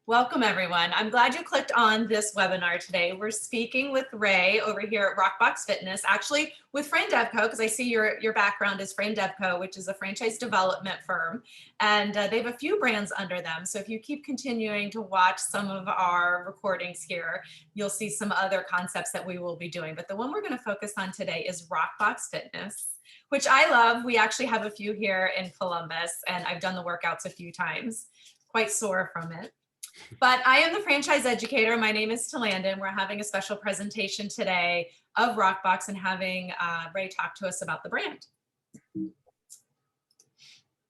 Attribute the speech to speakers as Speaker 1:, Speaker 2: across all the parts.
Speaker 1: Welcome, everyone. I'm glad you clicked on this webinar today. We're speaking with Ray over here at Rockbox Fitness, actually with Frame Devco, because I see your background is Frame Devco, which is a franchise development firm, and they have a few brands under them. So if you keep continuing to watch some of our recordings here, you'll see some other concepts that we will be doing. But the one we're going to focus on today is Rockbox Fitness, which I love. We actually have a few here in Columbus, and I've done the workouts a few times, quite sore from it. But I am the franchise educator. My name is Talandon. We're having a special presentation today of Rockbox and having Ray talk to us about the brand.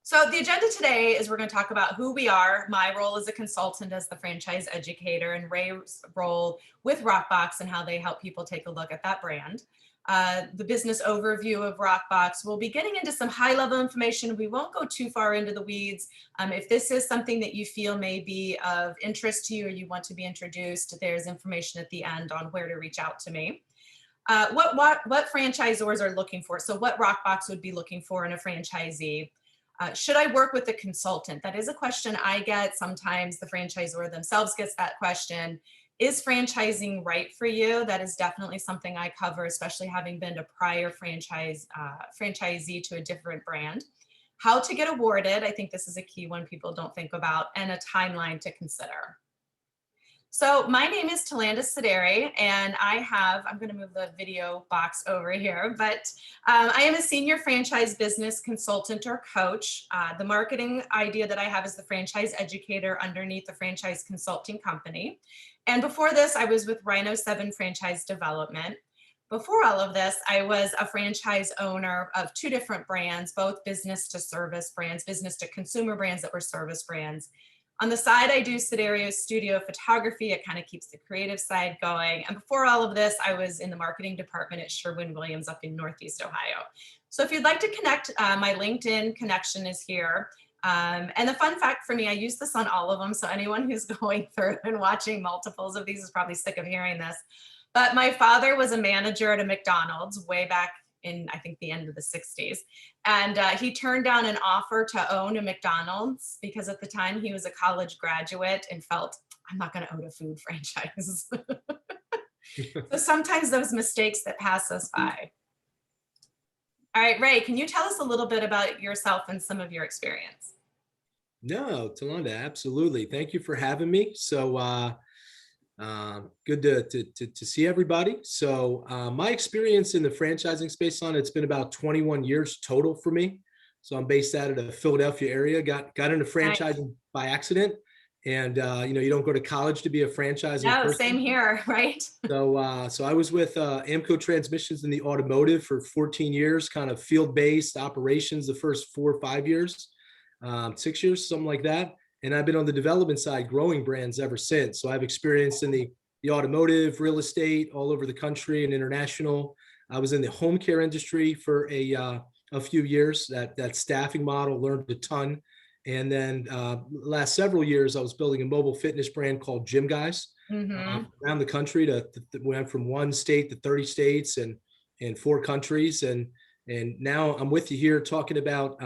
Speaker 1: So the agenda today is we're going to talk about who we are, my role as a consultant as the franchise educator, and Ray's role with Rockbox and how they help people take a look at that brand. The business overview of Rockbox. We'll be getting into some high-level information. We won't go too far into the weeds. If this is something that you feel may be of interest to you or you want to be introduced, there's information at the end on where to reach out to me. What franchisors are looking for. So what Rockbox would be looking for in a franchisee. Should I work with a consultant? That is a question I get. Sometimes the franchisor themselves gets that question. Is franchising right for you? That is definitely something I cover, especially having been a prior franchisee to a different brand. How to get awarded. I think this is a key one people don't think about, and a timeline to consider. So my name is Talandon Sideri, and I'm going to move the video box over here, but I am a senior franchise business consultant or coach. The marketing idea that I have is the franchise educator underneath the franchise consulting company. And before this, I was with Rhino 7 Franchise Development. Before all of this, I was a franchise owner of two different brands, both business to service brands, business to consumer brands that were service brands. On the side, I do Sideri studio photography. It kind of keeps the creative side going. And before all of this, I was in the marketing department at Sherwin-Williams up in Northeast Ohio. So if you'd like to connect, my LinkedIn connection is here. And the fun fact for me, I use this on all of them. So anyone who's going through and watching multiples of these is probably sick of hearing this. But my father was a manager at a McDonald's way back in, I think, the end of the 60s. And he turned down an offer to own a McDonald's because at the time he was a college graduate and felt, I'm not going to own a food franchise. So sometimes those mistakes that pass us by. All right, Ray, can you tell us a little bit about yourself and some of your experience?
Speaker 2: No, Talanda, absolutely. Thank you for having me. So good to see everybody. So my experience in the franchising space, it's been about 21 years total for me. So I'm based out of the Philadelphia area, got into franchising by accident. And you don't go to college to be a franchising person.
Speaker 1: Same here, right?
Speaker 2: So I was with Amco Transmissions in the automotive for 14 years, kind of field-based operations the first 4 or 5 years, 6 years, something like that. And I've been on the development side, growing brands ever since. So I've experienced in the automotive, real estate, all over the country and international. I was in the home care industry for a few years. That staffing model, learned a ton. And then last several years, I was building a mobile fitness brand called Gym Guys around the country. Went from 1 state to 30 states and 4 countries. And now I'm with you here talking about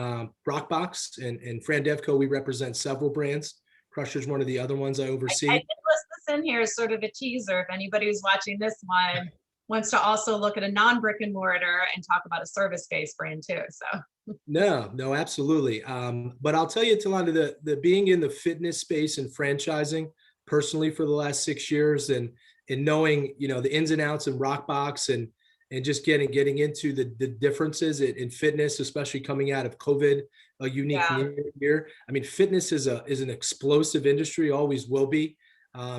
Speaker 2: Rockbox and Fran Devco. We represent several brands. Crusher's one of the other ones I oversee.
Speaker 1: I did list this in here as sort of a teaser. If anybody who's watching this one wants to also look at a non-brick and mortar and talk about a service-based brand too. So.
Speaker 2: No, absolutely. But I'll tell you, Talanda, the being in the fitness space and franchising personally for the last 6 years and knowing, the ins and outs of Rockbox and just getting into the differences in fitness, especially coming out of COVID, a unique year. I mean, fitness is an explosive industry, always will be.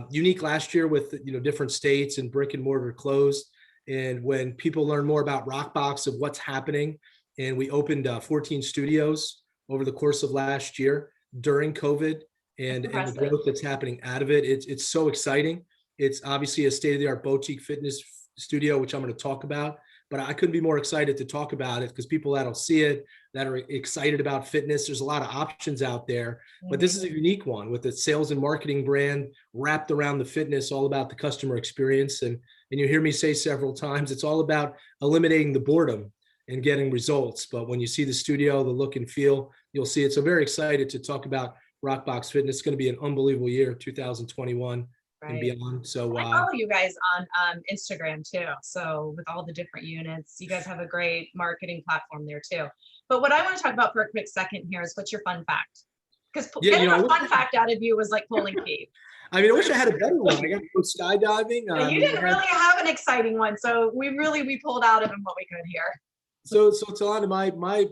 Speaker 2: Unique last year with, different states and brick and mortar closed. And when people learn more about Rockbox of what's happening, and we opened 14 studios over the course of last year during COVID and the growth that's happening out of it. It's so exciting. It's obviously a state-of-the-art boutique fitness studio, which I'm going to talk about, but I couldn't be more excited to talk about it because people that'll see it, that are excited about fitness, there's a lot of options out there, but this is a unique one with a sales and marketing brand wrapped around the fitness, all about the customer experience. And you hear me say several times, it's all about eliminating the boredom and getting results. But when you see the studio, the look and feel, you'll see it. So very excited to talk about Rockbox Fitness. It's going to be an unbelievable year, 2021 and
Speaker 1: Right.
Speaker 2: beyond. So
Speaker 1: I follow you guys on Instagram too. So with all the different units, you guys have a great marketing platform there too. But what I want to talk about for a quick second here is what's your fun fact? Because
Speaker 2: yeah,
Speaker 1: getting a fun fact out of you was like pulling teeth.
Speaker 2: I mean, I wish I had a better one. I got to go skydiving.
Speaker 1: Yeah, you didn't really have an exciting one, so we pulled out of him what we could here.
Speaker 2: So Talana,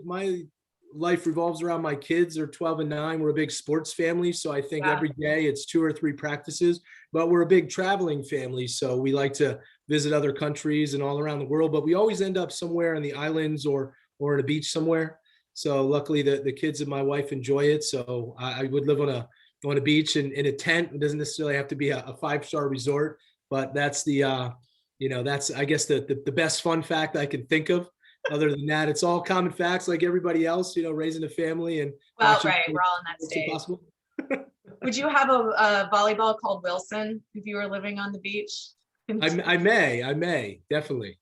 Speaker 2: my life revolves around my kids. They're 12 and 9. We're a big sports family, so I think every day it's 2 or 3 practices. But we're a big traveling family, so we like to visit other countries and all around the world. But we always end up somewhere in the islands or at a beach somewhere. So luckily, the kids and my wife enjoy it. So I would live on a beach in a tent. It doesn't necessarily have to be a 5-star resort, but that's the that's, I guess, the best fun fact I can think of. Other than that, it's all common facts like everybody else, raising a family and
Speaker 1: Well, right, we're all in that stage.
Speaker 2: Impossible.
Speaker 1: Would you have a volleyball called Wilson if you were living on the beach?
Speaker 2: I may, definitely.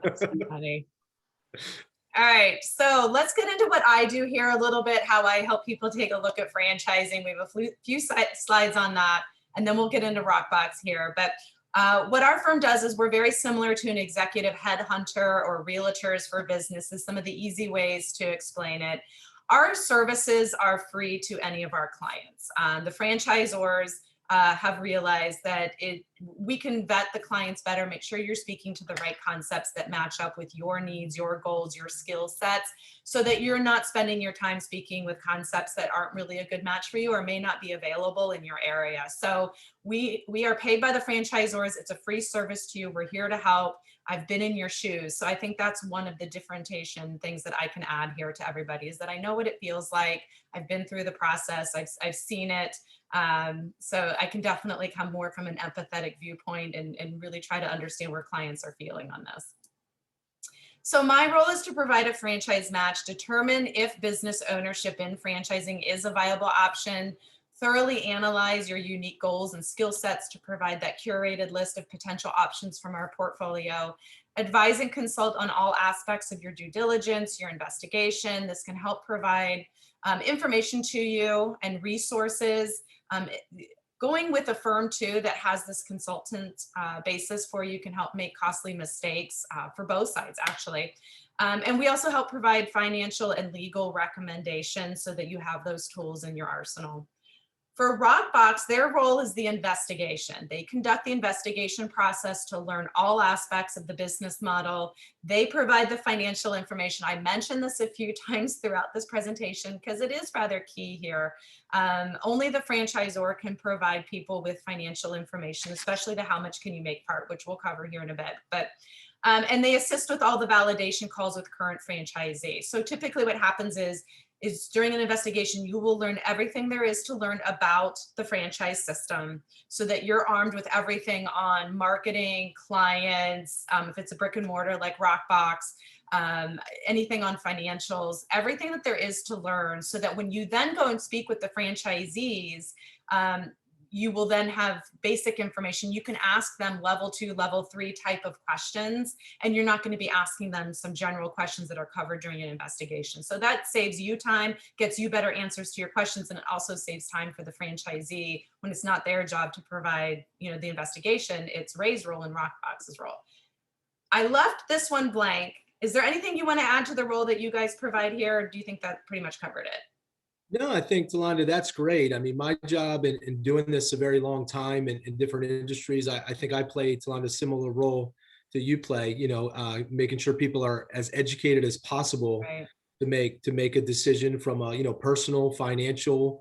Speaker 1: That's so funny. All right, so let's get into what I do here a little bit, how I help people take a look at franchising. We have a few slides on that, and then we'll get into Rockbox here. But what our firm does is we're very similar to an executive headhunter or realtors for businesses, some of the easy ways to explain it. Our services are free to any of our clients. The franchisors have realized that we can vet the clients better, make sure you're speaking to the right concepts that match up with your needs, your goals, your skill sets, so that you're not spending your time speaking with concepts that aren't really a good match for you or may not be available in your area. So we are paid by the franchisors. It's a free service to you. We're here to help. I've been in your shoes. So I think that's one of the differentiation things that I can add here to everybody is that I know what it feels like. I've been through the process. I've seen it. So I can definitely come more from an empathetic viewpoint and really try to understand where clients are feeling on this. So my role is to provide a franchise match, determine if business ownership in franchising is a viable option, thoroughly analyze your unique goals and skill sets to provide that curated list of potential options from our portfolio, advise and consult on all aspects of your due diligence, your investigation. This can help provide information to you and resources. Going with a firm too that has this consultant basis for you can help make costly mistakes for both sides actually. And we also help provide financial and legal recommendations so that you have those tools in your arsenal. For Rockbox, their role is the investigation. They conduct the investigation process to learn all aspects of the business model. They provide the financial information. I mentioned this a few times throughout this presentation because it is rather key here. Only the franchisor can provide people with financial information, especially the how much can you make part, which we'll cover here in a bit. But and they assist with all the validation calls with current franchisees. So typically what happens is during an investigation, you will learn everything there is to learn about the franchise system so that you're armed with everything on marketing, clients, if it's a brick and mortar like Rockbox, anything on financials, everything that there is to learn so that when you then go and speak with the franchisees, you will then have basic information. You can ask them level 2, level 3 type of questions, and you're not going to be asking them some general questions that are covered during an investigation. So that saves you time, gets you better answers to your questions, and it also saves time for the franchisee when it's not their job to provide, the investigation. It's Ray's role and Rockbox's role. I left this one blank. Is there anything you want to add to the role that you guys provide here, or do you think that pretty much covered it?
Speaker 2: No, I think, Talanda, that's great. I mean, my job in doing this a very long time in different industries, I think I play, Talanda, a similar role that you play, making sure people are as educated as possible
Speaker 1: Right.
Speaker 2: to make a decision from a, personal, financial,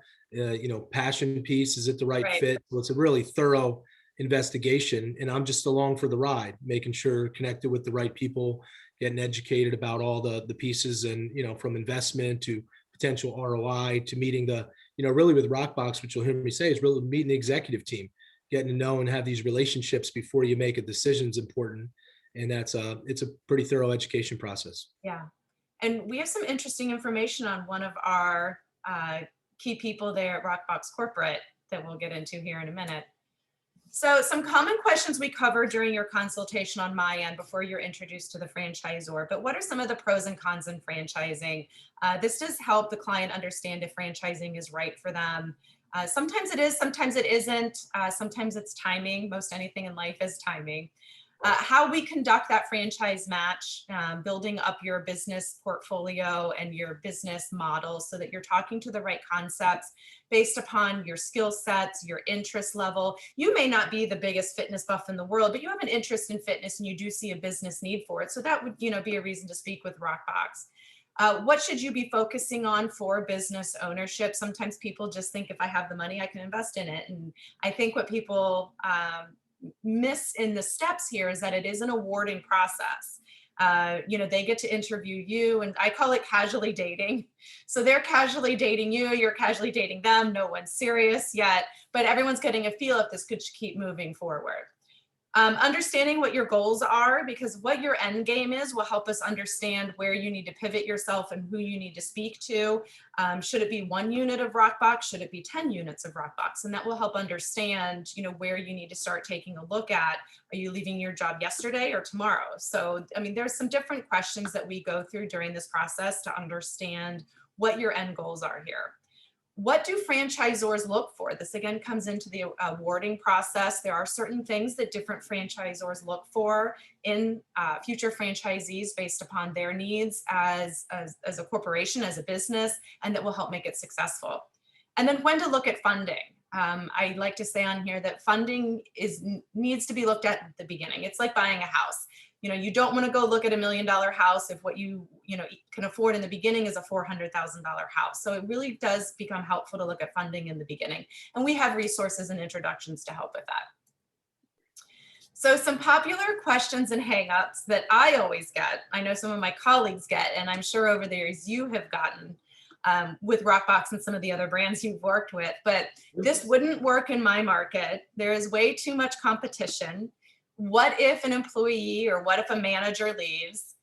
Speaker 2: passion piece. Is it the right fit? So it's a really thorough investigation, and I'm just along for the ride, making sure connected with the right people, getting educated about all the pieces and, from investment to potential ROI to meeting the, really with Rockbox, which you'll hear me say is really meeting the executive team, getting to know and have these relationships before you make a decision is important. And it's a pretty thorough education process.
Speaker 1: Yeah. And we have some interesting information on one of our key people there at Rockbox Corporate that we'll get into here in a minute. So some common questions we cover during your consultation on my end before you're introduced to the franchisor, but what are some of the pros and cons in franchising? This does help the client understand if franchising is right for them. Sometimes it is, sometimes it isn't. Sometimes it's timing. Most anything in life is timing. How we conduct that franchise match, building up your business portfolio and your business model so that you're talking to the right concepts based upon your skill sets, your interest level. You may not be the biggest fitness buff in the world, but you have an interest in fitness and you do see a business need for it. So that would, be a reason to speak with Rockbox. What should you be focusing on for business ownership? Sometimes people just think if I have the money, I can invest in it. And I think what people miss in the steps here is that it is an awarding process. They get to interview you, and I call it casually dating. So they're casually dating you, you're casually dating them. No one's serious yet, but everyone's getting a feel if this could keep moving forward. Understanding what your goals are, because what your end game is will help us understand where you need to pivot yourself and who you need to speak to. Should it be 1 unit of Rockbox? Should it be 10 units of Rockbox? And that will help understand, where you need to start taking a look at. Are you leaving your job yesterday or tomorrow? So, there's some different questions that we go through during this process to understand what your end goals are here. What do franchisors look for? This again comes into the awarding process. There are certain things that different franchisors look for in future franchisees based upon their needs as a corporation, as a business, and that will help make it successful. And then when to look at funding. I like to say on here that funding needs to be looked at the beginning. It's like buying a house. You don't want to go look at $1 million house if what you can afford in the beginning is a $400,000 house. So it really does become helpful to look at funding in the beginning. And we have resources and introductions to help with that. So some popular questions and hangups that I always get, I know some of my colleagues get, and I'm sure over the years you have gotten with Rockbox and some of the other brands you've worked with, but this wouldn't work in my market. There is way too much competition. What if an employee or what if a manager leaves?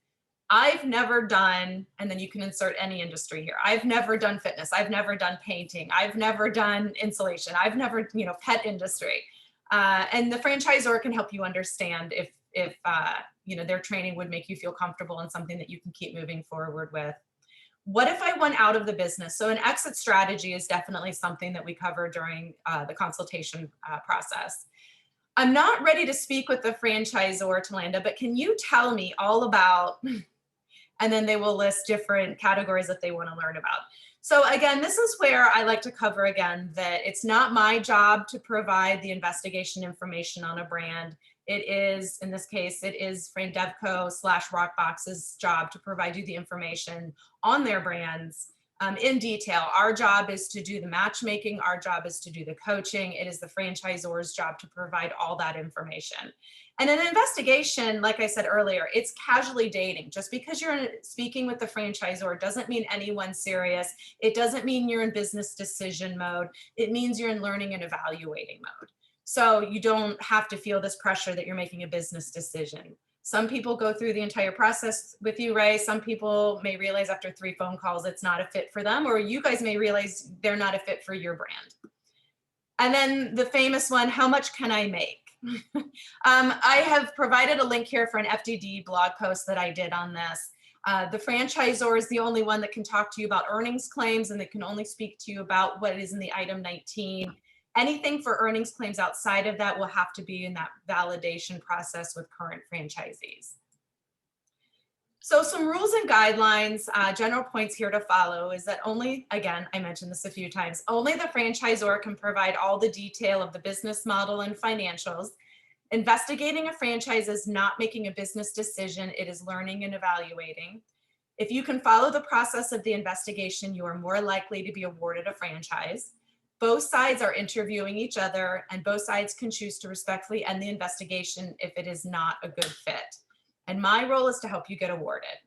Speaker 1: I've never done, and then you can insert any industry here. I've never done fitness. I've never done painting. I've never done insulation. I've never, pet industry. And the franchisor can help you understand if their training would make you feel comfortable and something that you can keep moving forward with. What if I went out of the business? So an exit strategy is definitely something that we cover during the consultation process. I'm not ready to speak with the franchisor, Talanda, but can you tell me all about, and then they will list different categories that they want to learn about. So again, this is where I like to cover again that it's not my job to provide the investigation information on a brand. It is, in this case, it is Frandevco/Rockbox's job to provide you the information on their brands in detail. Our job is to do the matchmaking. Our job is to do the coaching. It is the franchisor's job to provide all that information. And an investigation, like I said earlier, it's casually dating. Just because you're speaking with the franchisor doesn't mean anyone's serious. It doesn't mean you're in business decision mode. It means you're in learning and evaluating mode. So you don't have to feel this pressure that you're making a business decision. Some people go through the entire process with you, Ray. Some people may realize after 3 phone calls it's not a fit for them, or you guys may realize they're not a fit for your brand. And then the famous one, how much can I make? I have provided a link here for an FDD blog post that I did on this. The franchisor is the only one that can talk to you about earnings claims, and they can only speak to you about what is in the item 19. Anything for earnings claims outside of that will have to be in that validation process with current franchisees. So some rules and guidelines, general points here to follow is that only, again, I mentioned this a few times, only the franchisor can provide all the detail of the business model and financials. Investigating a franchise is not making a business decision. It is learning and evaluating. If you can follow the process of the investigation, you are more likely to be awarded a franchise. Both sides are interviewing each other, and both sides can choose to respectfully end the investigation if it is not a good fit. And my role is to help you get awarded.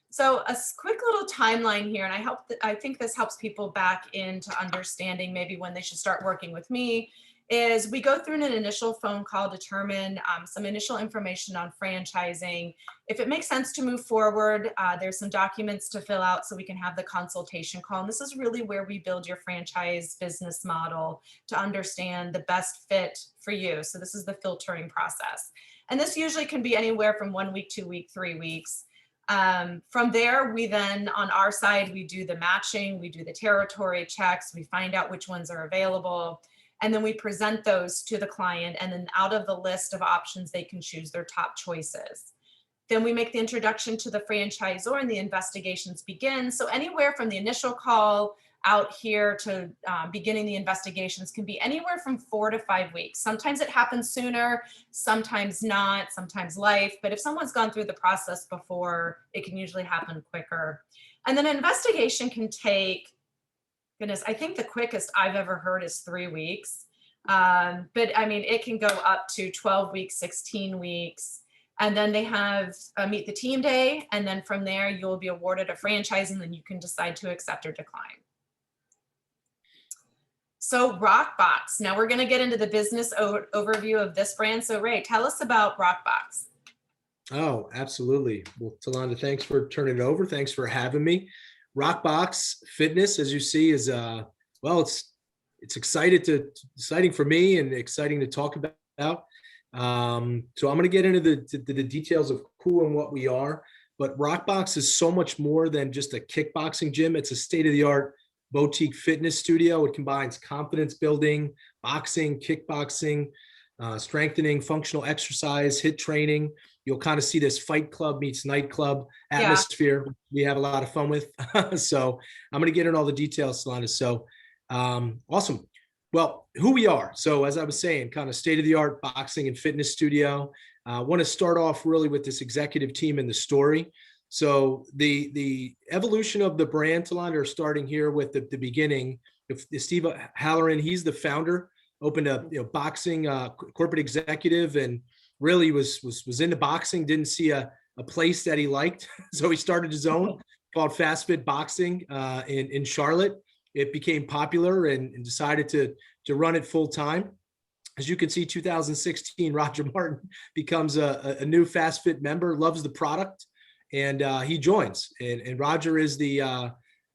Speaker 1: So a quick little timeline here, and I think this helps people back into understanding maybe when they should start working with me. is we go through an initial phone call, determine some initial information on franchising. If it makes sense to move forward, there's some documents to fill out so we can have the consultation call. And this is really where we build your franchise business model to understand the best fit for you. So this is the filtering process. And this usually can be anywhere from 1 week, 2 weeks, 3 weeks. From there, we then, on our side, we do the matching, we do the territory checks, we find out which ones are available, and then we present those to the client. And then out of the list of options, they can choose their top choices. Then we make the introduction to the franchisor and the investigations begin. So anywhere from the initial call out here to beginning the investigations can be anywhere from 4 to 5 weeks. Sometimes it happens sooner, sometimes not, sometimes life. But if someone's gone through the process before, it can usually happen quicker. And then an investigation can take, goodness, I think the quickest I've ever heard is 3 weeks. But I mean, it can go up to 12 weeks, 16 weeks. And then they have a meet the team day. And then from there, you'll be awarded a franchise and then you can decide to accept or decline. So Rockbox, now we're going to get into the business overview of this brand. So Ray, tell us about Rockbox.
Speaker 2: Oh, absolutely. Well, Talanda, thanks for turning it over. Thanks for having me. Rockbox Fitness, as you see, is well, it's exciting for me and exciting to talk about. So I'm going to get into the details of who and what we are. But Rockbox is so much more than just a kickboxing gym. It's a state-of-the-art boutique fitness studio. It combines confidence building, boxing, kickboxing, strengthening, functional exercise, HIIT training. You'll kind of see this fight club meets nightclub atmosphere. Yeah. We have a lot of fun with. So I'm going to get into all the details, Solana. So awesome. Well, who we are. So as I was saying, kind of state-of-the-art boxing and fitness studio. I want to start off really with this executive team and the story. So the evolution of the brand, Talanda, are starting here with the beginning. Steve Halloran, he's the founder, opened a boxing corporate executive, and really was into boxing. Didn't see a place that he liked, so he started his own called Fast Fit Boxing in Charlotte. It became popular and decided to run it full time. As you can see, 2016, Roger Martin becomes a new Fast Fit member, loves the product. And he joins, and Roger is the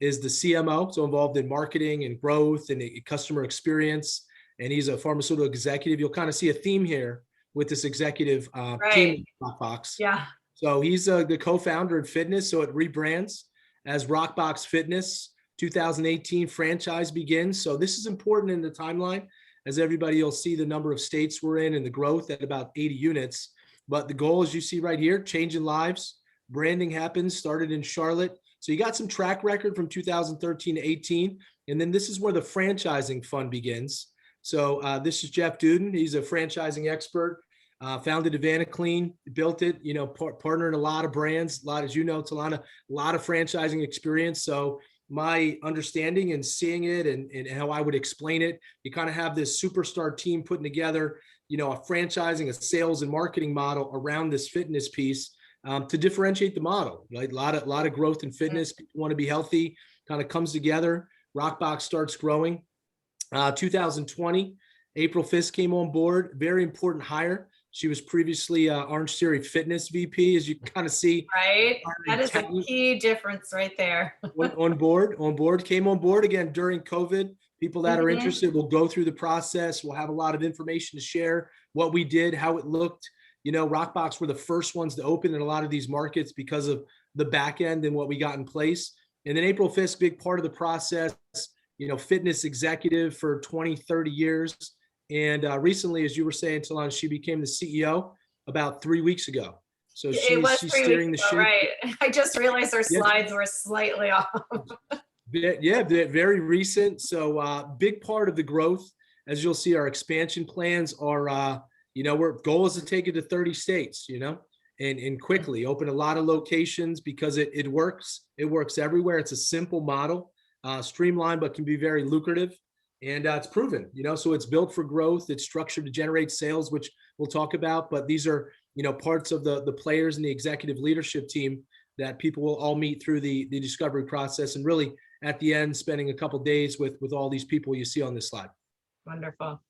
Speaker 2: CMO, so involved in marketing and growth and customer experience. And he's a pharmaceutical executive. You'll kind of see a theme here with this executive team, Rockbox.
Speaker 1: Yeah.
Speaker 2: So he's the co-founder in fitness. So it rebrands as Rockbox Fitness. 2018 franchise begins. So this is important in the timeline, as everybody will see the number of states we're in and the growth at about 80 units. But the goal, as you see right here, changing lives. Branding happens, started in Charlotte. So you got some track record from 2013 to 18. And then this is where the franchising fun begins. So this is Jeff Duden. He's a franchising expert, founded Clean, built it, partner in a lot of brands, a lot, as you know, Talana, a lot of franchising experience. So my understanding and seeing it and how I would explain it, you kind of have this superstar team putting together, a franchising, a sales and marketing model around this fitness piece. To differentiate the model, right? A lot of growth in fitness. People want to be healthy, kind of comes together. Rockbox starts growing. 2020, April Fisk came on board. Very important hire. She was previously Orange Theory Fitness VP, as you can kind of see.
Speaker 1: Right. That is a key difference right there.
Speaker 2: on board, came on board again during COVID. People that are interested will go through the process. We'll have a lot of information to share, what we did, how it looked. Rockbox were the first ones to open in a lot of these markets because of the back end and what we got in place. And then April Fisk, big part of the process, fitness executive for 20, 30 years. And recently, as you were saying, Talon, she became the CEO about 3 weeks ago. So she's steering the ship.
Speaker 1: Right. I just realized our slides were slightly off.
Speaker 2: Yeah, very recent. So big part of the growth, as you'll see, our expansion plans are, our goal is to take it to 30 states, and quickly open a lot of locations because it works. It works everywhere. It's a simple model, streamlined, but can be very lucrative. And it's proven, so it's built for growth. It's structured to generate sales, which we'll talk about. But these are, parts of the players and the executive leadership team that people will all meet through the discovery process. And really at the end, spending a couple of days with all these people you see on this slide.
Speaker 1: Wonderful.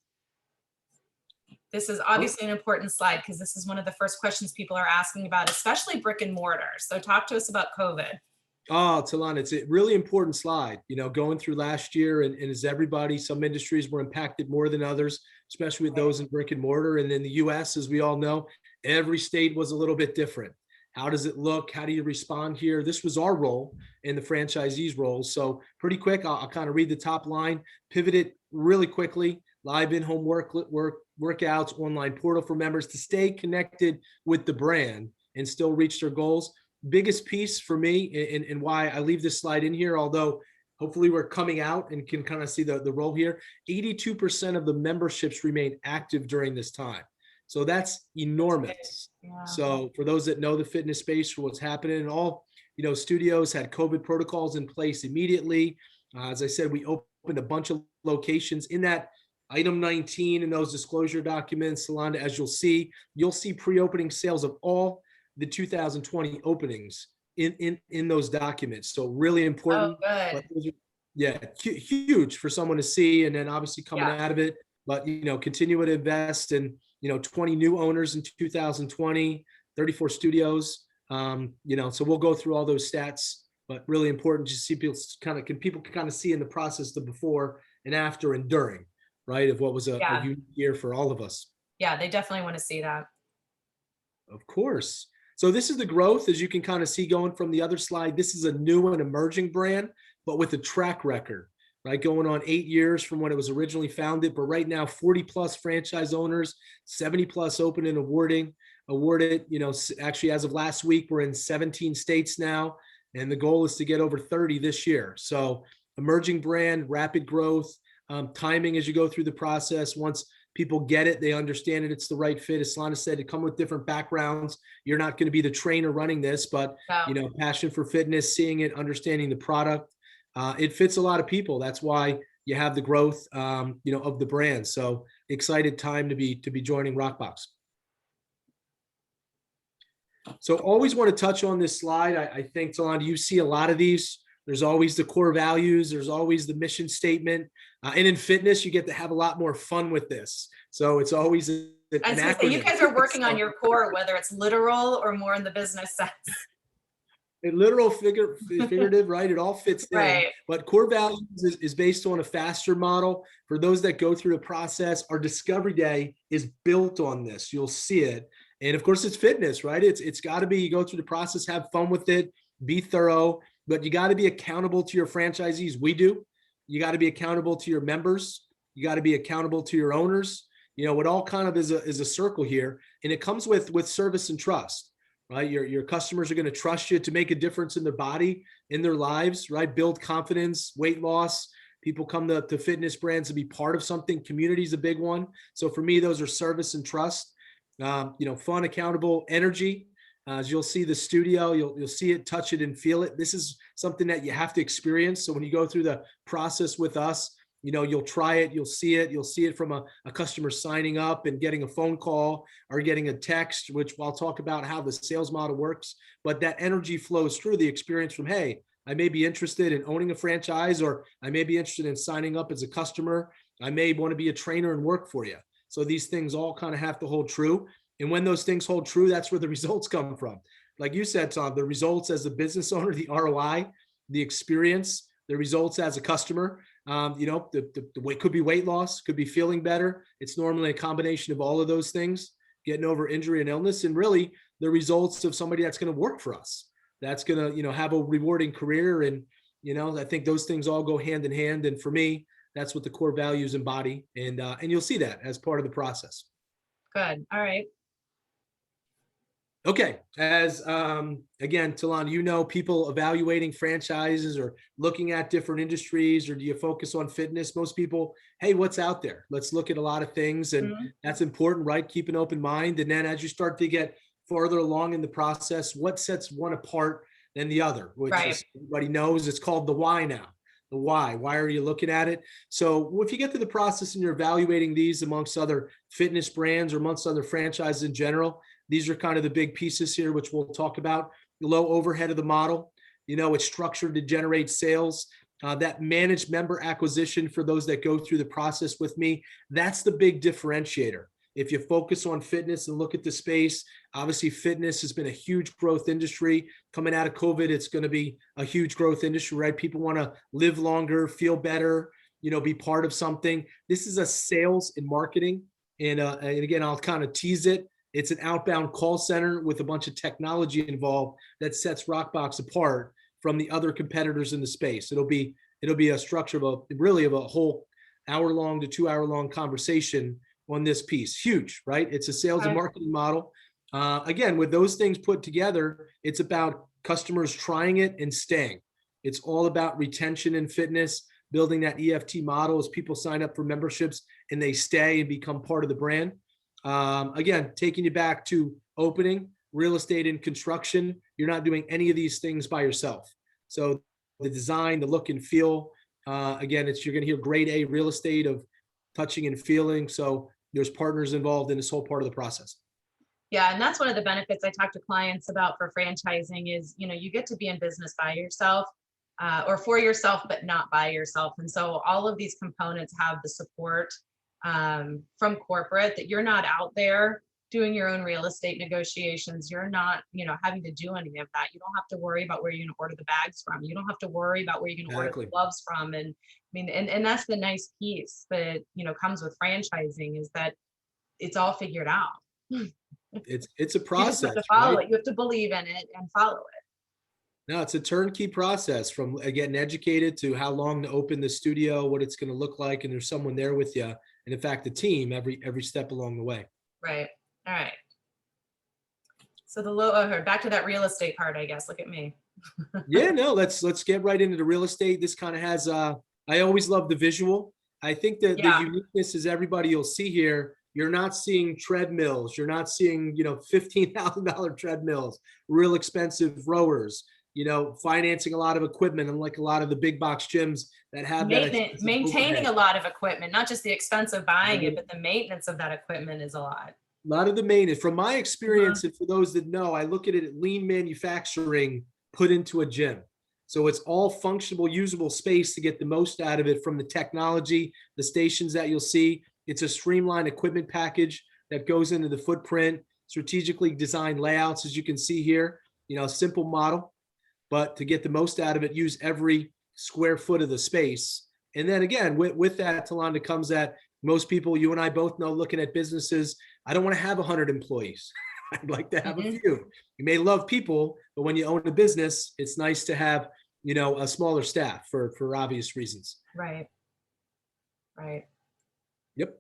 Speaker 1: This is obviously an important slide because this is one of the first questions people are asking about, especially brick and mortar. So talk to us about COVID.
Speaker 2: Oh, Talon, it's a really important slide, going through last year and as everybody, some industries were impacted more than others, especially with those in brick and mortar. And in the US, as we all know, every state was a little bit different. How does it look? How do you respond here? This was our role and the franchisees' role. So pretty quick, I'll kind of read the top line, pivot it really quickly, live in-home workouts, online portal for members to stay connected with the brand and still reach their goals. Biggest piece for me and why I leave this slide in here, although hopefully we're coming out and can kind of see the role here, 82% of the memberships remain active during this time. So that's enormous.
Speaker 1: Yeah.
Speaker 2: So for those that know the fitness space, for what's happening, and all, studios had COVID protocols in place immediately. As I said, we opened a bunch of locations in that item 19 in those disclosure documents, Salonda, as you'll see pre-opening sales of all the 2020 openings in those documents. So really important.
Speaker 1: Oh, good.
Speaker 2: Yeah, huge for someone to see, and then obviously coming out of it. But continue to invest in 20 new owners in 2020, 34 studios. So we'll go through all those stats, but really important to see people kind of see in the process the before and after and during, right, of what was a unique year for all of us.
Speaker 1: Yeah, they definitely want to see that.
Speaker 2: Of course. So this is the growth, as you can kind of see going from the other slide. This is a new and emerging brand, but with a track record, right? Going on 8 years from when it was originally founded, but right now 40 plus franchise owners, 70 plus open and awarded, actually as of last week, we're in 17 states now. And the goal is to get over 30 this year. So emerging brand, rapid growth, timing as you go through the process. Once people get it, they understand it, it's the right fit. As Solana said, to come with different backgrounds. You're not going to be the trainer running this, but passion for fitness, seeing it, understanding the product. It fits a lot of people. That's why you have the growth, of the brand. So excited time to be joining Rockbox. So always want to touch on this slide. I think, Talon, you see a lot of these. There's always the core values. There's always the mission statement. And in fitness, you get to have a lot more fun with this. So it's always an acronym.
Speaker 1: You guys are working on your core, whether it's literal or more in the business sense.
Speaker 2: Literal, figurative, right? It all fits in.
Speaker 1: Right.
Speaker 2: But core values is based on a faster model. For those that go through the process, our discovery day is built on this. You'll see it. And of course, it's fitness, right? It's got to be, you go through the process, have fun with it, be thorough, but you got to be accountable to your franchisees. We do. You got to be accountable to your members. You got to be accountable to your owners. It all kind of is a circle here, and it comes with service and trust, right? Your customers are going to trust you to make a difference in their body, in their lives, right? Build confidence, weight loss. People come to fitness brands to be part of something. Community is a big one. So for me, those are service and trust. Fun, accountable, energy. As you'll see the studio, you'll see it, touch it, and feel it. This is something that you have to experience. So when you go through the process with us, you'll try it, you'll see it from a customer signing up and getting a phone call or getting a text, which I'll talk about how the sales model works. But that energy flows through the experience from, hey, I may be interested in owning a franchise, or I may be interested in signing up as a customer. I may want to be a trainer and work for you. So these things all kind of have to hold true. And when those things hold true, that's where the results come from. Like you said, Tom, the results as a business owner, the ROI, the experience, the results as a customer, the weight could be weight loss, could be feeling better. It's normally a combination of all of those things, getting over injury and illness, and really the results of somebody that's going to work for us, that's going to, have a rewarding career. And, I think those things all go hand in hand. And for me, that's what the core values embody. And you'll see that as part of the process.
Speaker 1: Good. All right.
Speaker 2: Okay. As again, Talon, people evaluating franchises or looking at different industries, or do you focus on fitness? Most people, hey, what's out there? Let's look at a lot of things. And that's important, right? Keep an open mind. And then as you start to get farther along in the process, what sets one apart than the other, which is, everybody knows, it's called the why now. The why. Why are you looking at it? So if you get to the process and you're evaluating these amongst other fitness brands or amongst other franchises in general, these are kind of the big pieces here, which we'll talk about. The low overhead of the model, it's structured to generate sales. That managed member acquisition for those that go through the process with me, that's the big differentiator. If you focus on fitness and look at the space, obviously fitness has been a huge growth industry. Coming out of COVID, it's going to be a huge growth industry, right? People want to live longer, feel better, be part of something. This is a sales and marketing. And again, I'll kind of tease it. It's an outbound call center with a bunch of technology involved that sets Rockbox apart from the other competitors in the space. It'll be a structure of a whole hour-long to 2-hour-long conversation on this piece. Huge, right? It's a sales and marketing model. Again, with those things put together, it's about customers trying it and staying. It's all about retention and fitness, building that EFT model as people sign up for memberships and they stay and become part of the brand. Again, taking you back to opening, real estate and construction, you're not doing any of these things by yourself. So the design, the look and feel, again, you're going to hear grade A real estate of touching and feeling. So there's partners involved in this whole part of the process.
Speaker 1: Yeah, and that's one of the benefits I talk to clients about for franchising is, you get to be in business by yourself or for yourself, but not by yourself. And so all of these components have the support from corporate, that you're not out there doing your own real estate negotiations. You're not, having to do any of that. You don't have to worry about where you're going to order the bags from. You don't have to worry about where you're going to order the gloves from. And I mean, and that's the nice piece that, comes with franchising, is that it's all figured out.
Speaker 2: It's a process.
Speaker 1: You just have to follow it. You have to believe in it and follow it.
Speaker 2: No, it's a turnkey process, from getting educated to how long to open the studio, what it's going to look like, and there's someone there with you. And in fact, the team every step along the way. Right.
Speaker 1: All right. So back to that real estate part, I guess. Look at me.
Speaker 2: Yeah, no, let's get right into the real estate. This kind of has I always love the visual. I think that the uniqueness is everybody you'll see here. You're not seeing treadmills. You're not seeing, $15,000 treadmills, real expensive rowers, financing a lot of equipment, unlike a lot of the big box gyms that have
Speaker 1: maintaining a lot of equipment, not just the expense of buying it, but the maintenance of that equipment is a lot.
Speaker 2: A lot of the maintenance. From my experience, and for those that know, I look at it at lean manufacturing put into a gym. So it's all functional, usable space to get the most out of it, from the technology, the stations that you'll see. It's a streamlined equipment package that goes into the footprint, strategically designed layouts, as you can see here, simple model, but to get the most out of it, use every square foot of the space. And then again, with that, Talanda, comes that most people, you and I both know, looking at businesses, I don't want to have 100 employees. I'd like to have a few. You may love people, but when you own a business, it's nice to have, a smaller staff for obvious reasons.
Speaker 1: Right.
Speaker 2: Yep.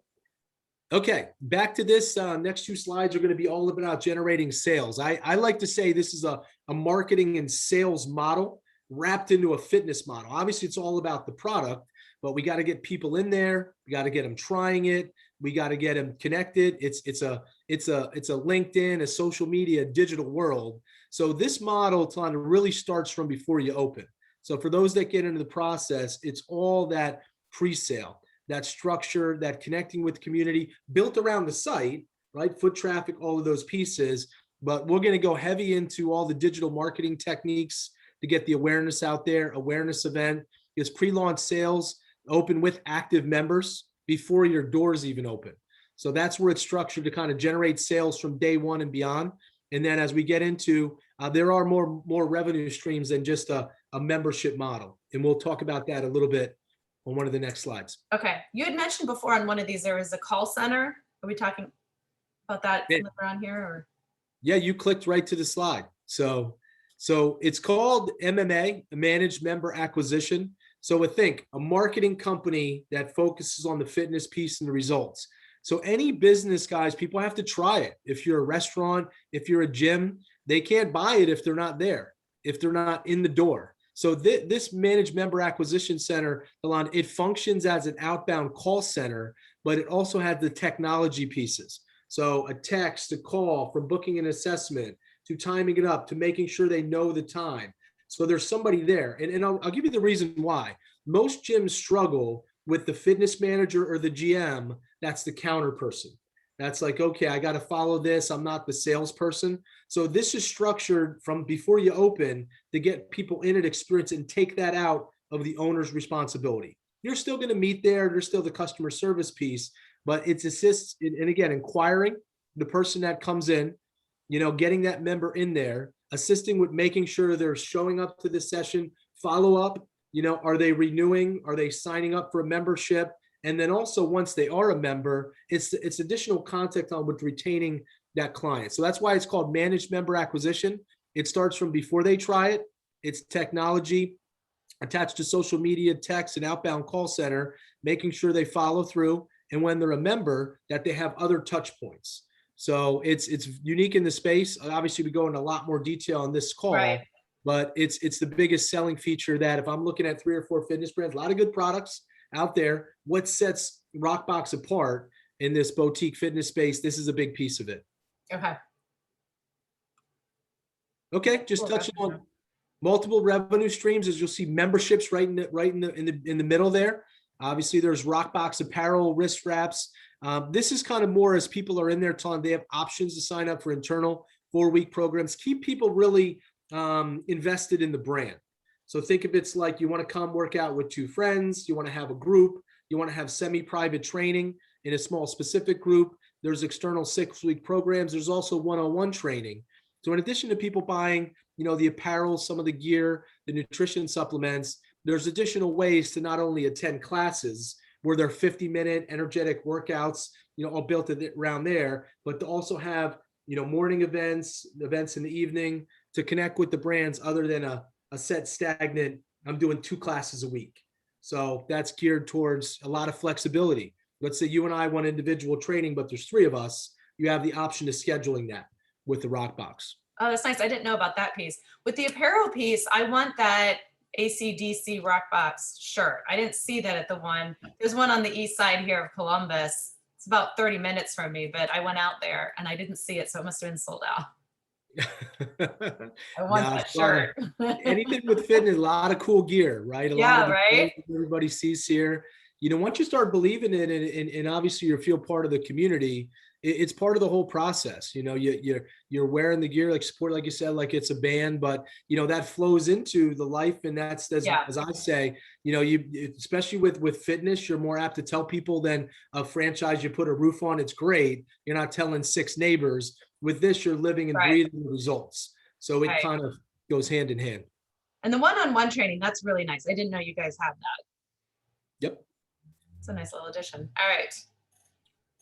Speaker 2: Okay, back to this. Next 2 slides are going to be all about generating sales. I like to say this is a marketing and sales model wrapped into a fitness model. Obviously, it's all about the product, but we got to get people in there. We got to get them trying it. We got to get them connected. It's a LinkedIn, a social media, digital world. So this model, Talanda, really starts from before you open. So for those that get into the process, it's all that pre-sale, that structure, that connecting with community built around the site, right? Foot traffic, all of those pieces. But we're going to go heavy into all the digital marketing techniques to get the awareness out there. Awareness event is pre-launch sales, open with active members before your doors even open. So that's where it's structured to kind of generate sales from day one and beyond. And then as we get into, there are more revenue streams than just a membership model. And we'll talk about that a little bit on one of the next slides.
Speaker 1: Okay. You had mentioned before on one of these, there was a call center. Are we talking about that around here? Or?
Speaker 2: Yeah, you clicked right to the slide. So it's called MMA, Managed Member Acquisition. So think a marketing company that focuses on the fitness piece and the results. So any business, guys, people have to try it. If you're a restaurant, if you're a gym, they can't buy it if they're not there, if they're not in the door. So this Managed Member Acquisition Center, Alon, it functions as an outbound call center, but it also has the technology pieces. So a text, a call, from booking an assessment to timing it up to making sure they know the time. So there's somebody there. And I'll give you the reason why. Most gyms struggle with the fitness manager or the GM. That's the counter person. That's like, okay, I got to follow this. I'm not the salesperson. So this is structured from before you open to get people in and experience and take that out of the owner's responsibility. you're still going to meet there. There's still the customer service piece, but it's assists in, and again, inquiring the person that comes in, getting that member in there, assisting with making sure they're showing up to the session, follow up, are they renewing? Are they signing up for a membership? And then also once they are a member, it's additional contact on with retaining that client. So that's why it's called managed member acquisition. It starts from before they try it. It's technology attached to social media, text, and outbound call center, making sure they follow through. And when they're a member, that they have other touch points. So it's unique in the space. Obviously, we go into a lot more detail on this call,
Speaker 1: Right.
Speaker 2: but it's the biggest selling feature that if I'm looking at 3 or 4 fitness brands, a lot of good products out there, what sets Rockbox apart in this boutique fitness space, this is a big piece of it. Okay, just touching on multiple revenue streams, as you'll see memberships right in the middle there. Obviously, there's Rockbox apparel, wrist wraps. This is kind of more as people are in there telling they have options to sign up for internal 4-week programs. Keep people really invested in the brand. So think of it's like you want to come work out with 2 friends, you want to have a group, you want to have semi-private training in a small specific group. There's external 6-week programs. There's also one-on-one training. So in addition to people buying, the apparel, some of the gear, the nutrition supplements, there's additional ways to not only attend classes where they're 50-minute energetic workouts, all built around there, but to also have, morning events in the evening to connect with the brands other than a set stagnant, I'm doing 2 classes a week. So that's geared towards a lot of flexibility. Let's say you and I want individual training, but there's 3 of us. You have the option of scheduling that with the Rockbox.
Speaker 1: Oh, that's nice. I didn't know about that piece. With the apparel piece, I want that AC/DC Rockbox shirt. I didn't see that at the one. There's one on the east side here of Columbus. It's about 30 minutes from me, but I went out there and I didn't see it, so it must have been sold out. I want that shirt.
Speaker 2: Anything with fitness, a lot of cool gear, right? A lot of
Speaker 1: right?
Speaker 2: Everybody sees here. Once you start believing it and obviously you feel part of the community, it's part of the whole process. You're wearing the gear, like support, like you said, like it's a band, but that flows into the life. And that's as I say, you especially with fitness, you're more apt to tell people than a franchise you put a roof on. It's great. You're not telling 6 neighbors. With this, you're living and breathing the results. So it kind of goes hand in hand.
Speaker 1: And the one-on-one training, that's really nice. I didn't know you guys had that.
Speaker 2: Yep.
Speaker 1: It's a nice little addition. All right.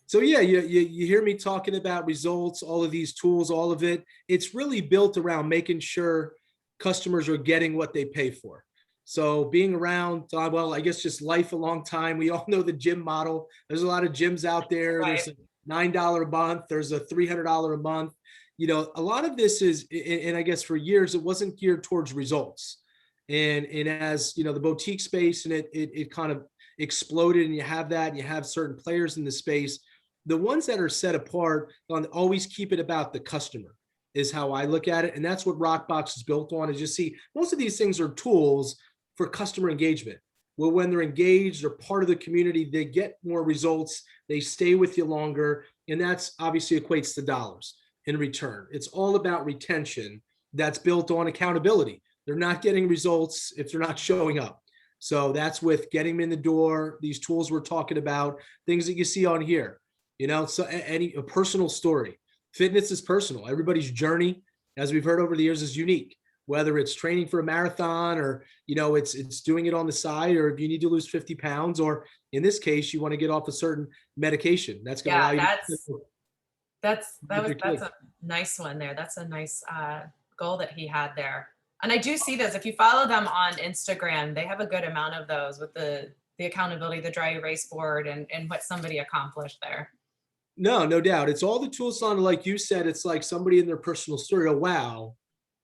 Speaker 2: So yeah, you hear me talking about results, all of these tools, all of it. It's really built around making sure customers are getting what they pay for. So being around, well, I guess just life a long time. We all know the gym model. There's a lot of gyms out there. There's a $9 a month. There's a $300 a month. A lot of this is, and I guess for years, it wasn't geared towards results. And as the boutique space and it kind of exploded, and you have that, and you have certain players in the space. The ones that are set apart on always keep it about the customer is how I look at it. And that's what Rockbox is built on. Is you see, most of these things are tools for customer engagement. Well, when they're engaged, they're part of the community, they get more results, they stay with you longer. And that's obviously equates to dollars in return. It's all about retention that's built on accountability. They're not getting results if they're not showing up. So that's with getting them in the door, these tools we're talking about, things that you see on here. So a personal story. Fitness is personal. Everybody's journey, as we've heard over the years, is unique. Whether it's training for a marathon or, it's doing it on the side, or if you need to lose 50 pounds, or in this case, you want to get off a certain medication. That's going to allow you
Speaker 1: that's a nice one there. That's a nice goal that he had there. And I do see those. If you follow them on Instagram, they have a good amount of those with the accountability, the dry erase board, and what somebody accomplished there.
Speaker 2: No doubt. It's all the tools on, like you said, it's like somebody in their personal story. Oh, wow,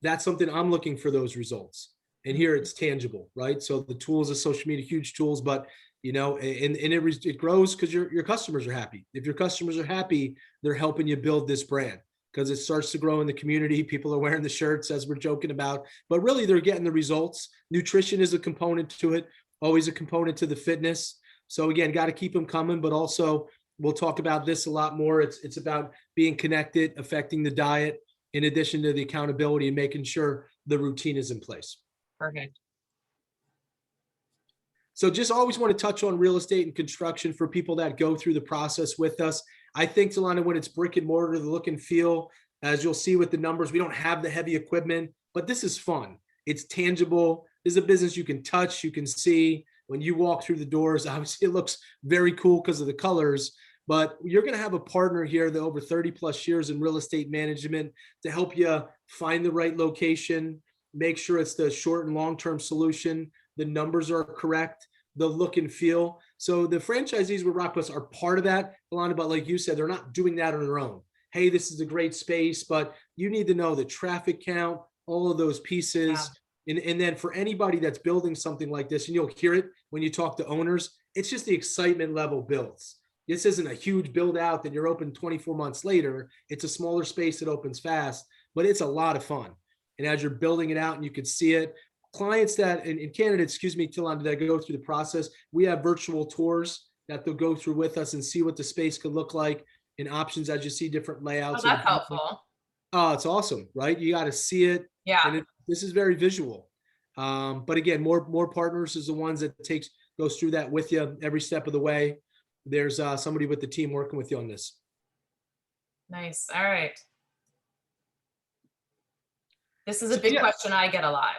Speaker 2: that's something I'm looking for, those results. And here it's tangible, right? So the tools of social media, huge tools, but it grows because your customers are happy. If your customers are happy, they're helping you build this brand because it starts to grow in the community. People are wearing the shirts, as we're joking about, but really they're getting the results. Nutrition is a component to it, always a component to the fitness. So again, got to keep them coming, but also we'll talk about this a lot more. It's about being connected, affecting the diet, in addition to the accountability and making sure the routine is in place.
Speaker 1: Perfect.
Speaker 2: So just always want to touch on real estate and construction for people that go through the process with us. I think, Talana, when it's brick and mortar, the look and feel, as you'll see with the numbers, we don't have the heavy equipment, but this is fun. It's tangible. This is a business you can touch, you can see. When you walk through the doors, obviously it looks very cool because of the colors, but you're going to have a partner here that over 30 plus years in real estate management to help you find the right location, make sure it's the short and long-term solution, the numbers are correct, the look and feel. So the franchisees with Rockbox are part of that, Alana, but like you said, they're not doing that on their own. Hey, this is a great space, but you need to know the traffic count, all of those pieces. Yeah. And then for anybody that's building something like this, and you'll hear it when you talk to owners, it's just the excitement level builds. This isn't a huge build out that you're open 24 months later. It's a smaller space that opens fast, but it's a lot of fun. And as you're building it out and you can see it, clients that in Canada, excuse me, Tilanda, that go through the process, we have virtual tours that they'll go through with us and see what the space could look like and options as you see different layouts.
Speaker 1: Oh, that's helpful.
Speaker 2: Oh, it's awesome, right? You got to see it.
Speaker 1: Yeah.
Speaker 2: And this is very visual. But again, more partners is the ones that goes through that with you every step of the way. There's somebody with the team working with you on this.
Speaker 1: Nice. All right. This is a big question I get a lot.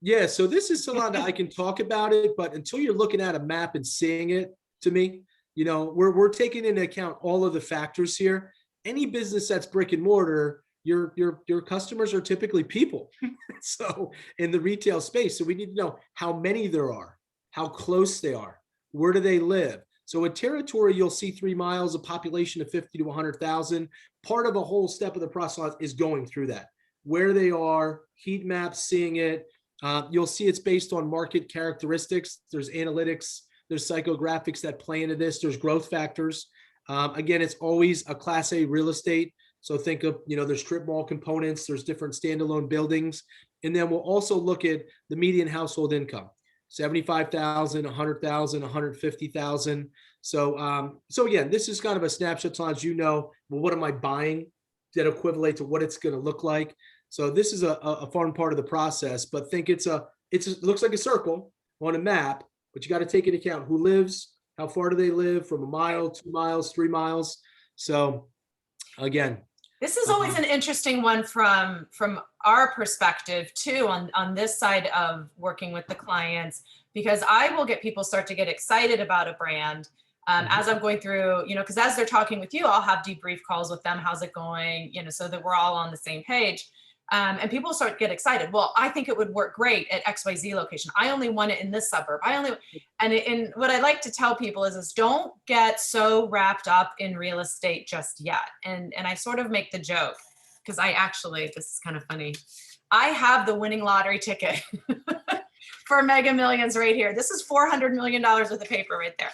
Speaker 2: Yeah, so this is Salanda. I can talk about it, but until you're looking at a map and seeing it, to me, you know, we're taking into account all of the factors here. Any business that's brick and mortar, your customers are typically people. So in the retail space, so we need to know how many there are, how close they are, where do they live. So a territory, you'll see 3 miles, a population of 50 to 100,000. Part of a whole step of the process is going through that, where they are, heat maps, seeing it. You'll see it's based on market characteristics. There's analytics, there's psychographics that play into this. There's growth factors. Again, it's always a Class A real estate. So think of, you know, there's strip mall components, there's different standalone buildings. And then we'll also look at the median household income, 75,000, 100,000, 150,000. So again, this is kind of a snapshot as you know, well, what am I buying that equivalent to what it's going to look like? So this is a fun part of the process, but think it looks like a circle on a map, but you got to take into account who lives, how far do they live, from a mile, 2 miles, 3 miles. So again,
Speaker 1: this is always an interesting one from our perspective too, on this side of working with the clients, because I will get people start to get excited about a brand. As I'm going through, you know, because as they're talking with you, I'll have debrief calls with them. How's it going? You know, so that we're all on the same page. And people start to get excited. Well, I think it would work great at XYZ location. I only want it in this suburb. And what I like to tell people is don't get so wrapped up in real estate just yet. And I sort of make the joke, because this is kind of funny. I have the winning lottery ticket for Mega Millions right here. This is $400 million worth of paper right there.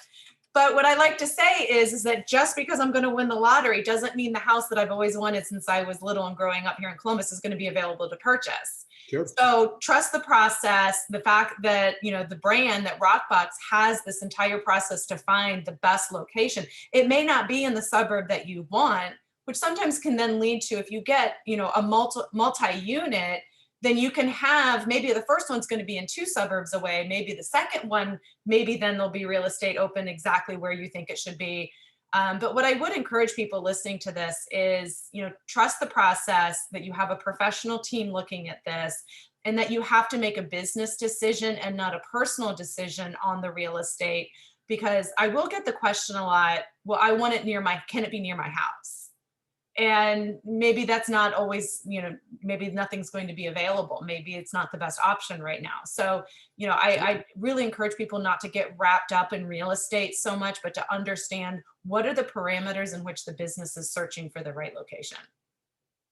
Speaker 1: But what I like to say is that just because I'm going to win the lottery doesn't mean the house that I've always wanted since I was little and growing up here in Columbus is going to be available to purchase.
Speaker 2: Sure.
Speaker 1: So trust the process, the fact that, you know, the brand that Rockbox has this entire process to find the best location. It may not be in the suburb that you want, which sometimes can then lead to, if you get, you know, a multi-unit, then you can have, maybe the first one's going to be in 2 suburbs away. Maybe the second one, maybe then there'll be real estate open exactly where you think it should be. But what I would encourage people listening to this is, you know, trust the process, that you have a professional team looking at this, and that you have to make a business decision and not a personal decision on the real estate. Because I will get the question a lot, well, I want it can it be near my house? And maybe that's not always, you know, maybe nothing's going to be available. Maybe it's not the best option right now. So, you know, I really encourage people not to get wrapped up in real estate so much, but to understand what are the parameters in which the business is searching for the right location.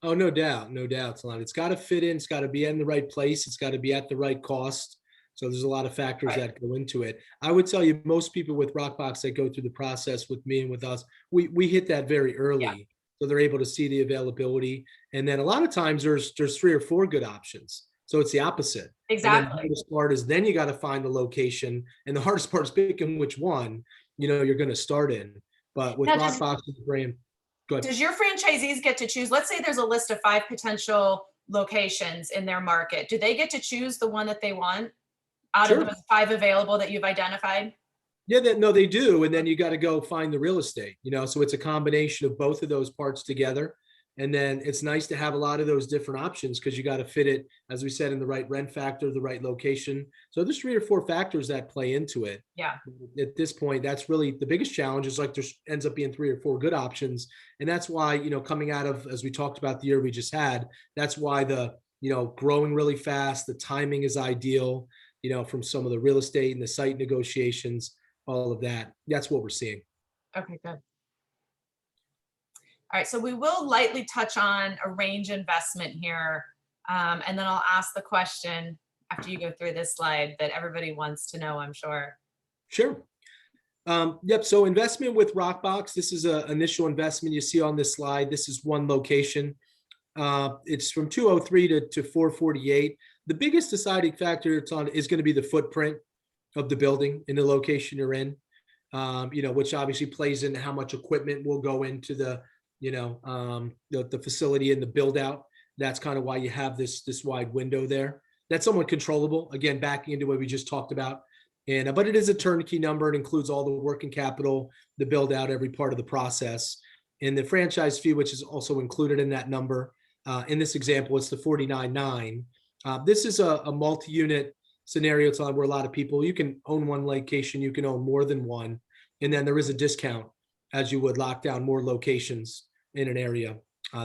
Speaker 2: Oh, no doubt. No doubt, Salana. It's got to fit in. It's got to be in the right place. It's got to be at the right cost. So there's a lot of factors that go into it. I would tell you, most people with Rockbox that go through the process with me and with us, we hit that very early. Yeah. So they're able to see the availability. And then a lot of times there's 3 or 4 good options. So it's the opposite.
Speaker 1: Exactly.
Speaker 2: And the hardest part is then you got to find the location. And the hardest part is picking which one, you know, you're going to start in. But with Rockbox and the brand, go ahead.
Speaker 1: Does your franchisees get to choose? Let's say there's a list of 5 potential locations in their market. Do they get to choose the one that they want? out of
Speaker 2: Sure.
Speaker 1: those 5 available that you've identified?
Speaker 2: Yeah, no, they do. And then you got to go find the real estate, so it's a combination of both of those parts together. And then it's nice to have a lot of those different options because you got to fit it, as we said, in the right rent factor, the right location. So there's 3 or 4 factors that play into it.
Speaker 1: Yeah.
Speaker 2: At this point, that's really the biggest challenge is like there ends up being 3 or 4 good options. And that's why, coming out of, as we talked about the year we just had, that's why the, growing really fast, the timing is ideal, from some of the real estate and the site negotiations, all of that. That's what we're seeing.
Speaker 1: Okay, good. All right, so we will lightly touch on a range investment here, and then I'll ask the question after you go through this slide that everybody wants to know, I'm sure.
Speaker 2: Sure. Yep. So investment with Rockbox. This is an initial investment you see on this slide. This is one location. It's from 203 to 448. The biggest deciding factor it's on is going to be the footprint of the building in the location you're in, which obviously plays into how much equipment will go into the facility and the build out. That's kind of why you have this wide window there. That's somewhat controllable. Again, backing into what we just talked about. But it is a turnkey number. It includes all the working capital, the build out, every part of the process. And the franchise fee, which is also included in that number. In this example, it's the $49,900. This is a multi-unit scenario. It's where a lot of people, you can own one location, you can own more than one. And then there is a discount as you would lock down more locations in an area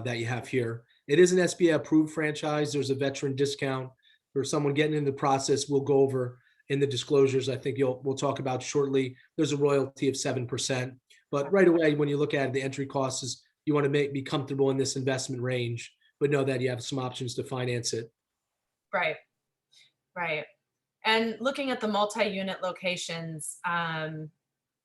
Speaker 2: that you have here. It is an SBA approved franchise. There's a veteran discount for someone getting in the process. We'll go over in the disclosures. I think we'll talk about shortly. There's a royalty of 7%, but right away, when you look at it, the entry cost is you want to be comfortable in this investment range, but know that you have some options to finance it.
Speaker 1: Right. Right. And looking at the multi-unit locations,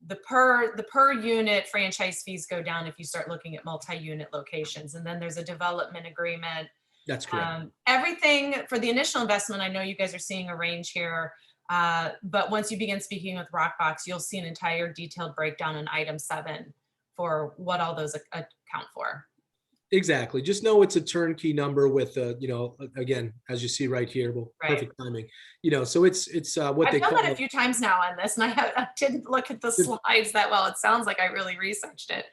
Speaker 1: the per unit franchise fees go down if you start looking at multi-unit locations, and then there's a development agreement.
Speaker 2: That's correct.
Speaker 1: Everything for the initial investment, I know you guys are seeing a range here, but once you begin speaking with Rockbox, you'll see an entire detailed breakdown in item 7 for what all those account for.
Speaker 2: Exactly. Just know it's a turnkey number with, again, as you see right here, perfect timing. So it's what they
Speaker 1: I've done
Speaker 2: call
Speaker 1: that a few times now on this, and I didn't look at the slides that well. It sounds like I really researched it.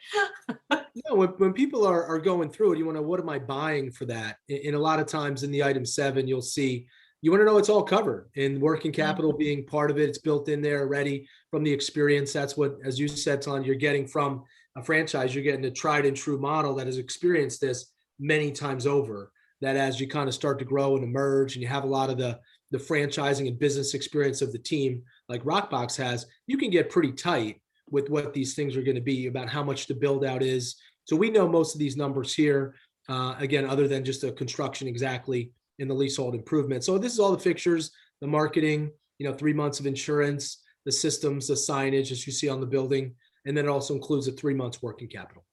Speaker 2: When people are going through it, you want to know, what am I buying for that? And a lot of times in the item 7, you'll see, you want to know it's all covered, and working capital being part of it. It's built in there already from the experience. That's what, as you said, Ton, you're getting from a franchise. You're getting a tried and true model that has experienced this many times over. That as you kind of start to grow and emerge, and you have a lot of the franchising and business experience of the team, like Rockbox has, you can get pretty tight with what these things are going to be, about how much the build out is. So we know most of these numbers here, again, other than just the construction exactly in the leasehold improvement. So this is all the fixtures, the marketing, 3 months of insurance, the systems, the signage, as you see on the building. And then it also includes a 3 months working capital.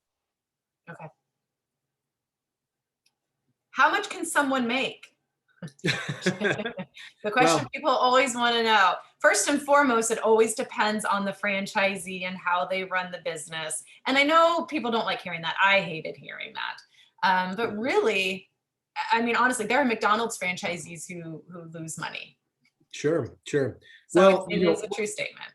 Speaker 1: Okay. How much can someone make? The question people always want to know. First and foremost, it always depends on the franchisee and how they run the business. And I know people don't like hearing that. I hated hearing that. But really, I mean, honestly, there are McDonald's franchisees who lose money.
Speaker 2: Sure.
Speaker 1: So well, it is a true statement.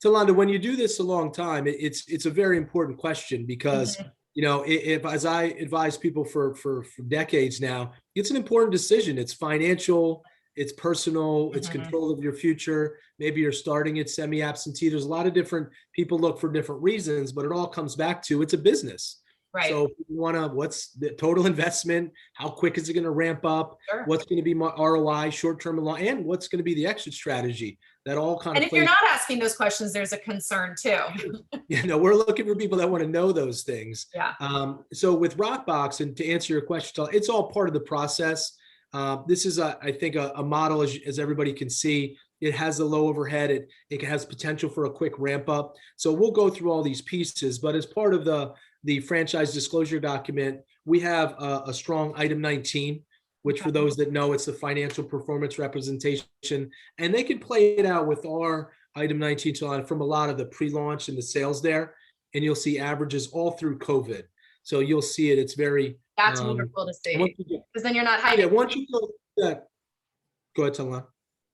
Speaker 2: Talanda, when you do this a long time, it's a very important question because, if as I advise people for decades now, it's an important decision. It's financial, it's personal, it's control of your future. Maybe you're starting it semi-absentee. There's a lot of different people look for different reasons, but it all comes back to it's a business. Right. So if you want to, what's the total investment? How quick is it going to ramp up? Sure. What's going to be my ROI, short-term and long, and what's going to be the exit strategy? That all kind of.
Speaker 1: And if you're not asking those questions, there's a concern too.
Speaker 2: We're looking for people that want to know those things.
Speaker 1: Yeah.
Speaker 2: So with Rockbox, and to answer your question, it's all part of the process. This is, I think, a model, as everybody can see. It has a low overhead. It has potential for a quick ramp up. So we'll go through all these pieces, but as part of the franchise disclosure document, we have a strong item 19, which for those that know, it's the financial performance representation, and they can play it out with our item 19 from a lot of the pre-launch and the sales there, and you'll see averages all through COVID. So you'll see it. It's very.
Speaker 1: That's wonderful to see, because then you're not hiding.
Speaker 2: Yeah, once you go ahead, Talanda.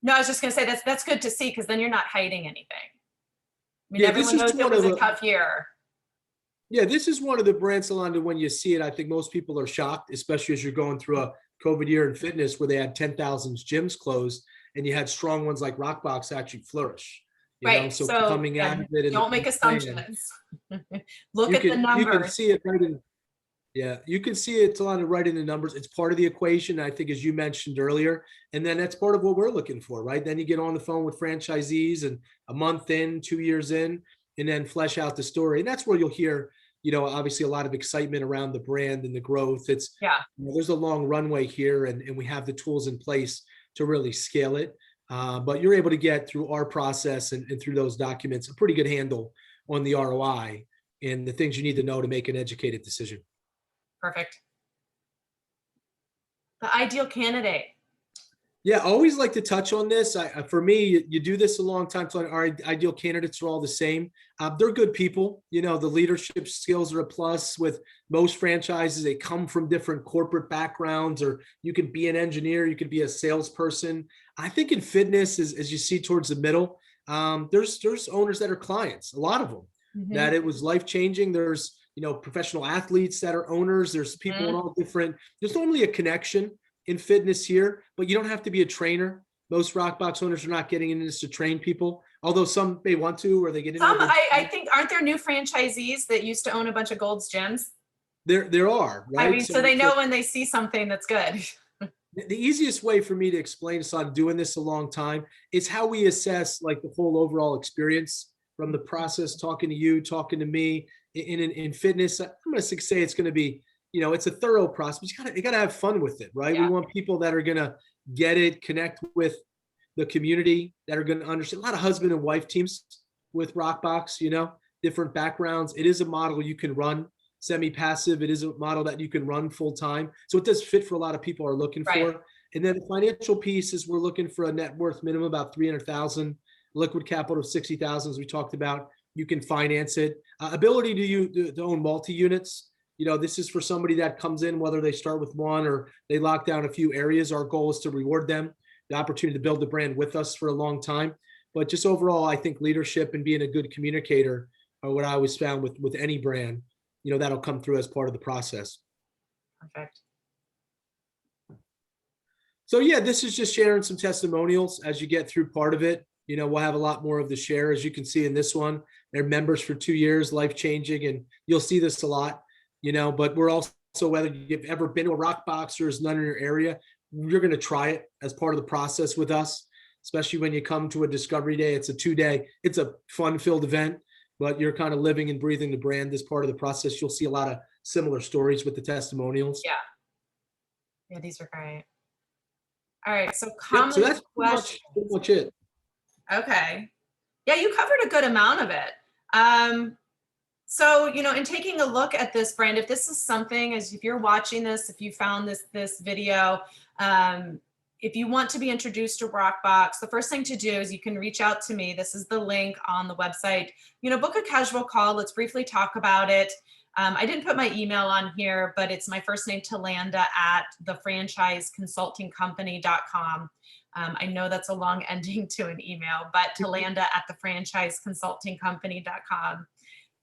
Speaker 1: No, I was just gonna say that's good to see because then you're not hiding anything. I mean,
Speaker 2: Yeah, this
Speaker 1: everyone
Speaker 2: is
Speaker 1: knows it
Speaker 2: one
Speaker 1: was
Speaker 2: of
Speaker 1: a
Speaker 2: the
Speaker 1: tough year.
Speaker 2: Yeah, this is one of the brands, Salon, when you see it, I think most people are shocked, especially as you're going through a COVID year in fitness where they had 10,000 gyms closed and you had strong ones like Rockbox actually flourish.
Speaker 1: Right.
Speaker 2: So
Speaker 1: So
Speaker 2: coming out
Speaker 1: yeah,
Speaker 2: of it and the
Speaker 1: don't make
Speaker 2: plan,
Speaker 1: assumptions. Look at the
Speaker 2: you can
Speaker 1: numbers.
Speaker 2: see it right in yeah, you can see it, Talana, right in the numbers. It's part of the equation, I think, as you mentioned earlier. And then that's part of what we're looking for, right? Then you get on the phone with franchisees and a month in, 2 years in, and then flesh out the story. And that's where you'll hear, obviously a lot of excitement around the brand and the growth. It's,
Speaker 1: Yeah.
Speaker 2: there's a long runway here and we have the tools in place to really scale it. But you're able to get through our process and through those documents, a pretty good handle on the ROI and the things you need to know to make an educated decision.
Speaker 1: Perfect. The ideal candidate.
Speaker 2: Yeah, I always like to touch on this. For me, you do this a long time. So our ideal candidates are all the same. They're good people. The leadership skills are a plus with most franchises. They come from different corporate backgrounds, or you can be an engineer, you could be a salesperson. I think in fitness, as you see towards the middle, there's owners that are clients, a lot of them, that it was life changing. There's professional athletes that are owners. There's people in all different. There's normally a connection in fitness here, but you don't have to be a trainer. Most Rockbox owners are not getting into this to train people, although some may want to, or they get into
Speaker 1: Some,
Speaker 2: it.
Speaker 1: I think, aren't there new franchisees that used to own a bunch of Gold's gyms?
Speaker 2: There are, right?
Speaker 1: I mean, so they know when they see something that's good.
Speaker 2: The easiest way for me to explain, so I'm doing this a long time, is how we assess like the whole overall experience from the process, talking to you, talking to me in fitness. I'm going to say it's going to be, it's a thorough process, but you got to have fun with it, right?
Speaker 1: Yeah.
Speaker 2: We want people that are going to get it, connect with the community, that are going to understand. A lot of husband and wife teams with Rockbox, different backgrounds. It is a model you can run semi-passive. It is a model that you can run full time. So it does fit for a lot of people are looking
Speaker 1: Right.
Speaker 2: for. And then the financial piece is we're looking for a net worth minimum about 300,000, liquid capital of 60,000, as we talked about. You can finance it. Ability to own multi-units. This is for somebody that comes in, whether they start with one or they lock down a few areas. Our goal is to reward them the opportunity to build the brand with us for a long time. But just overall, I think leadership and being a good communicator are what I always found with any brand, that'll come through as part of the process.
Speaker 1: Perfect.
Speaker 2: So yeah, this is just sharing some testimonials as you get through part of it. We'll have a lot more of the share, as you can see in this one. They're members for 2 years, life-changing, and you'll see this a lot, but we're also, whether you've ever been to a Rockbox or there's none in your area, you're going to try it as part of the process with us, especially when you come to a discovery day. It's a 2-day, it's a fun-filled event, but you're kind of living and breathing the brand as part of the process. You'll see a lot of similar stories with the testimonials.
Speaker 1: Yeah. Yeah, these are great. All right. So
Speaker 2: Yep,
Speaker 1: common
Speaker 2: so that's
Speaker 1: questions.
Speaker 2: pretty much it.
Speaker 1: Okay. Yeah, you covered a good amount of it. So, in taking a look at this brand, if this is something, as if you're watching this, if you found this video, if you want to be introduced to Rockbox, the first thing to do is you can reach out to me. This is the link on the website. Book a casual call. Let's briefly talk about it. I didn't put my email on here, but it's my first name, Talanda, at thefranchiseconsultingcompany.com. I know that's a long ending to an email, but Talanda at thefranchiseconsultingcompany.com.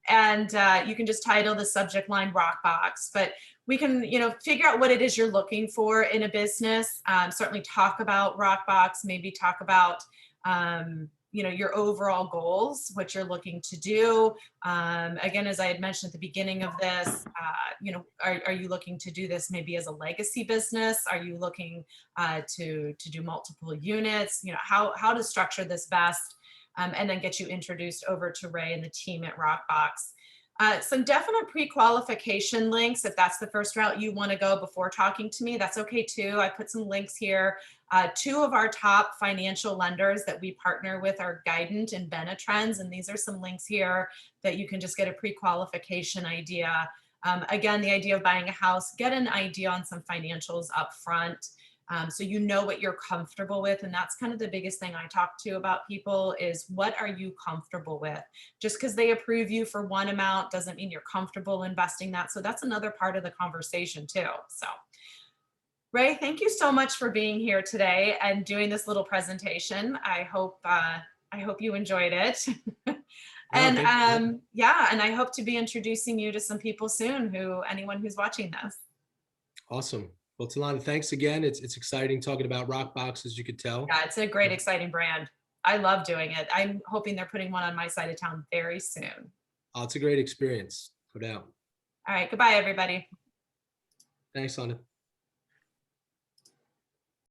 Speaker 1: And you can just title the subject line Rockbox, but we can, figure out what it is you're looking for in a business. Certainly talk about Rockbox, maybe talk about, your overall goals, what you're looking to do. Again, as I had mentioned at the beginning of this, are you looking to do this maybe as a legacy business? Are you looking to do multiple units? How to structure this best, and then get you introduced over to Ray and the team at Rockbox. Some definite pre-qualification links. If that's the first route you want to go before talking to me, that's okay too. I put some links here. 2 of our top financial lenders that we partner with are Guidant and Benetrends, and these are some links here that you can just get a pre-qualification idea. Again, the idea of buying a house, get an idea on some financials up front. So you know what you're comfortable with. And that's kind of the biggest thing I talk to about people is what are you comfortable with? Just because they approve you for one amount doesn't mean you're comfortable investing that. So that's another part of the conversation too. So Ray, thank you so much for being here today and doing this little presentation. I hope you enjoyed it.
Speaker 2: No,
Speaker 1: And
Speaker 2: thank you.
Speaker 1: yeah, and I hope to be introducing you to some people soon, anyone who's watching this.
Speaker 2: Awesome. Well, Talana, thanks again. It's exciting talking about Rockbox, as you could tell.
Speaker 1: Yeah, it's a great, exciting brand. I love doing it. I'm hoping they're putting one on my side of town very soon.
Speaker 2: Oh, it's a great experience, no doubt.
Speaker 1: All right, goodbye, everybody.
Speaker 2: Thanks, Lana.